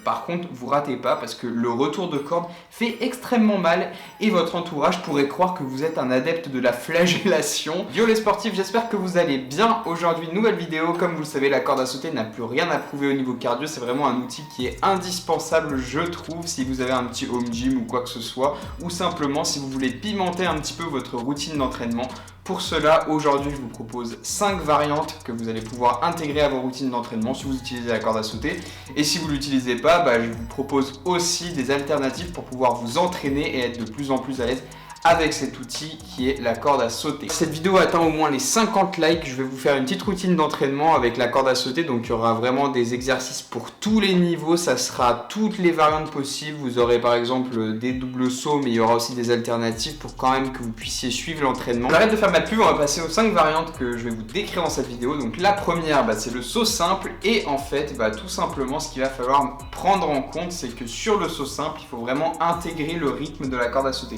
Par contre, vous ratez pas parce que le retour de corde fait extrêmement mal et votre entourage pourrait croire que vous êtes un adepte de la flagellation. Yo les sportifs, j'espère que vous allez bien. Aujourd'hui, nouvelle vidéo. Comme vous le savez, la corde à sauter n'a plus rien à prouver au niveau cardio. C'est vraiment un outil qui est indispensable, je trouve, si vous avez un petit home gym ou quoi que ce soit, ou simplement si vous voulez pimenter un petit peu votre routine d'entraînement. Pour cela, aujourd'hui, je vous propose 5 variantes que vous allez pouvoir intégrer à vos routines d'entraînement si vous utilisez la corde à sauter. Et si vous ne l'utilisez pas, je vous propose aussi des alternatives pour pouvoir vous entraîner et être de plus en plus à l'aise avec cet outil qui est la corde à sauter. Cette vidéo atteint au moins les 50 likes, je vais vous faire une petite routine d'entraînement avec la corde à sauter, donc il y aura vraiment des exercices pour tous les niveaux, ça sera toutes les variantes possibles. Vous aurez par exemple des doubles sauts, mais il y aura aussi des alternatives pour quand même que vous puissiez suivre l'entraînement. J'arrête de faire ma pub, on va passer aux 5 variantes que je vais vous décrire dans cette vidéo. Donc la première, c'est le saut simple, et en fait, tout simplement ce qu'il va falloir prendre en compte, c'est que sur le saut simple, il faut vraiment intégrer le rythme de la corde à sauter.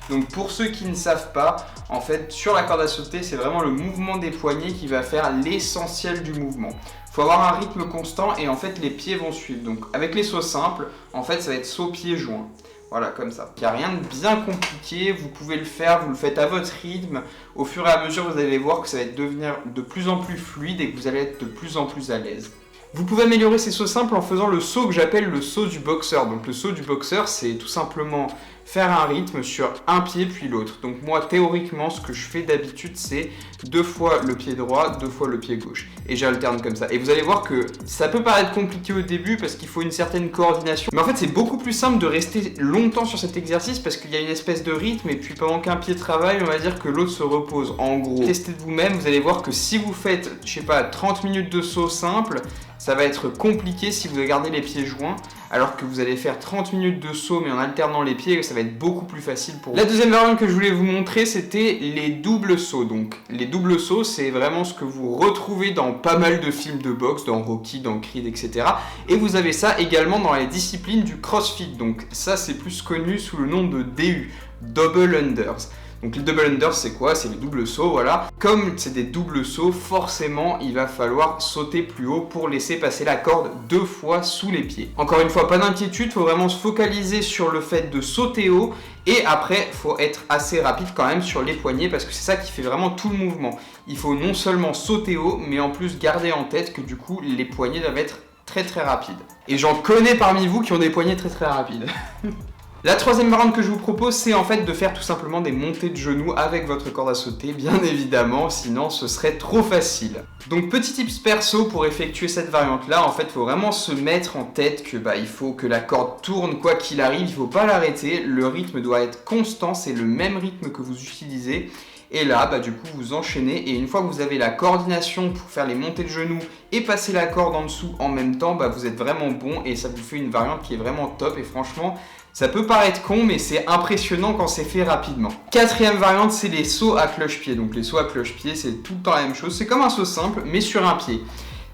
Donc pour ceux qui ne savent pas, en fait sur la corde à sauter, c'est vraiment le mouvement des poignets qui va faire l'essentiel du mouvement. Il faut avoir un rythme constant et en fait les pieds vont suivre. Donc avec les sauts simples, en fait ça va être saut pieds joints. Voilà, comme ça. Il n'y a rien de bien compliqué, vous pouvez le faire, vous le faites à votre rythme. Au fur et à mesure, vous allez voir que ça va devenir de plus en plus fluide et que vous allez être de plus en plus à l'aise. Vous pouvez améliorer ces sauts simples en faisant le saut que j'appelle le saut du boxeur. Donc le saut du boxeur, c'est tout simplement faire un rythme sur un pied puis l'autre. Donc moi, théoriquement, ce que je fais d'habitude, c'est 2 fois le pied droit, 2 fois le pied gauche. Et j'alterne comme ça. Et vous allez voir que ça peut paraître compliqué au début parce qu'il faut une certaine coordination. Mais en fait, c'est beaucoup plus simple de rester longtemps sur cet exercice parce qu'il y a une espèce de rythme. Et puis pendant qu'un pied travaille, on va dire que l'autre se repose. En gros, testez de vous-même, vous allez voir que si vous faites, 30 minutes de saut simple, ça va être compliqué si vous gardez les pieds joints, alors que vous allez faire 30 minutes de saut mais en alternant les pieds, ça va être beaucoup plus facile pour vous. La deuxième variante que je voulais vous montrer, c'était les doubles sauts. Donc les doubles sauts, c'est vraiment ce que vous retrouvez dans pas mal de films de boxe, dans Rocky, dans Creed, etc. Et vous avez ça également dans les disciplines du CrossFit. Donc ça, c'est plus connu sous le nom de DU, Double Unders. Donc les double unders, c'est quoi? C'est les doubles sauts, voilà. Comme c'est des doubles sauts, forcément, il va falloir sauter plus haut pour laisser passer la corde 2 fois sous les pieds. Encore une fois, pas d'inquiétude, il faut vraiment se focaliser sur le fait de sauter haut. Et après, il faut être assez rapide quand même sur les poignets parce que c'est ça qui fait vraiment tout le mouvement. Il faut non seulement sauter haut, mais en plus garder en tête que du coup, les poignets doivent être très très rapides. Et j'en connais parmi vous qui ont des poignets très très rapides. La troisième variante que je vous propose, c'est en fait de faire tout simplement des montées de genoux avec votre corde à sauter, bien évidemment, sinon ce serait trop facile. Donc petit tips perso pour effectuer cette variante-là, en fait, il faut vraiment se mettre en tête que il faut que la corde tourne quoi qu'il arrive, il ne faut pas l'arrêter, le rythme doit être constant, c'est le même rythme que vous utilisez. Et là, du coup, vous enchaînez et une fois que vous avez la coordination pour faire les montées de genoux et passer la corde en dessous en même temps, vous êtes vraiment bon et ça vous fait une variante qui est vraiment top et franchement, ça peut paraître con, mais c'est impressionnant quand c'est fait rapidement. Quatrième variante, c'est les sauts à cloche-pied. Donc les sauts à cloche-pied, c'est tout le temps la même chose. C'est comme un saut simple, mais sur un pied.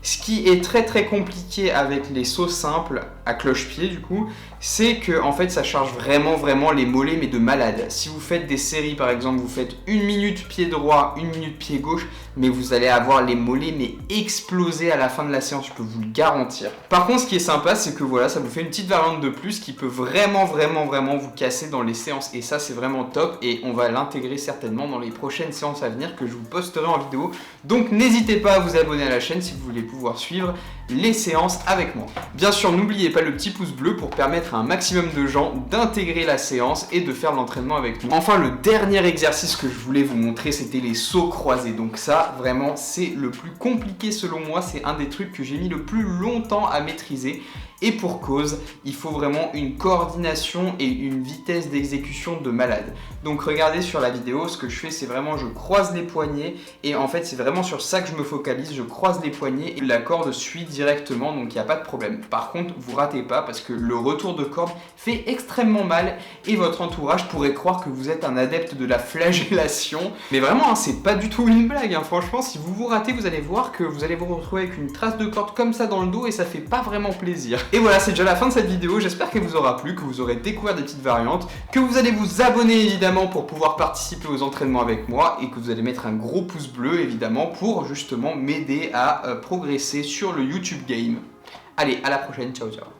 Ce qui est très très compliqué avec les sauts simples à cloche-pied du coup, c'est que en fait ça charge vraiment les mollets mais de malade. Si vous faites des séries par exemple, vous faites 1 minute pied droit, 1 minute pied gauche, mais vous allez avoir les mollets mais exploser à la fin de la séance, je peux vous le garantir. Par contre, ce qui est sympa, c'est que voilà, ça vous fait une petite variante de plus qui peut vraiment vous casser dans les séances et ça c'est vraiment top et on va l'intégrer certainement dans les prochaines séances à venir que je vous posterai en vidéo. Donc n'hésitez pas à vous abonner à la chaîne si vous voulez pouvoir suivre les séances avec moi. Bien sûr, n'oubliez pas le petit pouce bleu pour permettre à un maximum de gens d'intégrer la séance et de faire l'entraînement avec nous. Enfin, le dernier exercice que je voulais vous montrer, c'était les sauts croisés. Donc ça, vraiment, c'est le plus compliqué selon moi. C'est un des trucs que j'ai mis le plus longtemps à maîtriser. Et pour cause, il faut vraiment une coordination et une vitesse d'exécution de malade. Donc regardez sur la vidéo, ce que je fais, c'est vraiment je croise les poignets et en fait c'est vraiment sur ça que je me focalise, je croise les poignets et la corde suit directement, donc il n'y a pas de problème. Par contre, vous ratez pas parce que le retour de corde fait extrêmement mal et votre entourage pourrait croire que vous êtes un adepte de la flagellation. Mais vraiment, c'est pas du tout une blague, franchement, si vous vous ratez, vous allez voir que vous allez vous retrouver avec une trace de corde comme ça dans le dos et ça fait pas vraiment plaisir. Et voilà, c'est déjà la fin de cette vidéo, j'espère qu'elle vous aura plu, que vous aurez découvert des petites variantes, que vous allez vous abonner évidemment pour pouvoir participer aux entraînements avec moi et que vous allez mettre un gros pouce bleu évidemment pour justement m'aider à progresser sur le YouTube Game. Allez, à la prochaine, ciao ciao.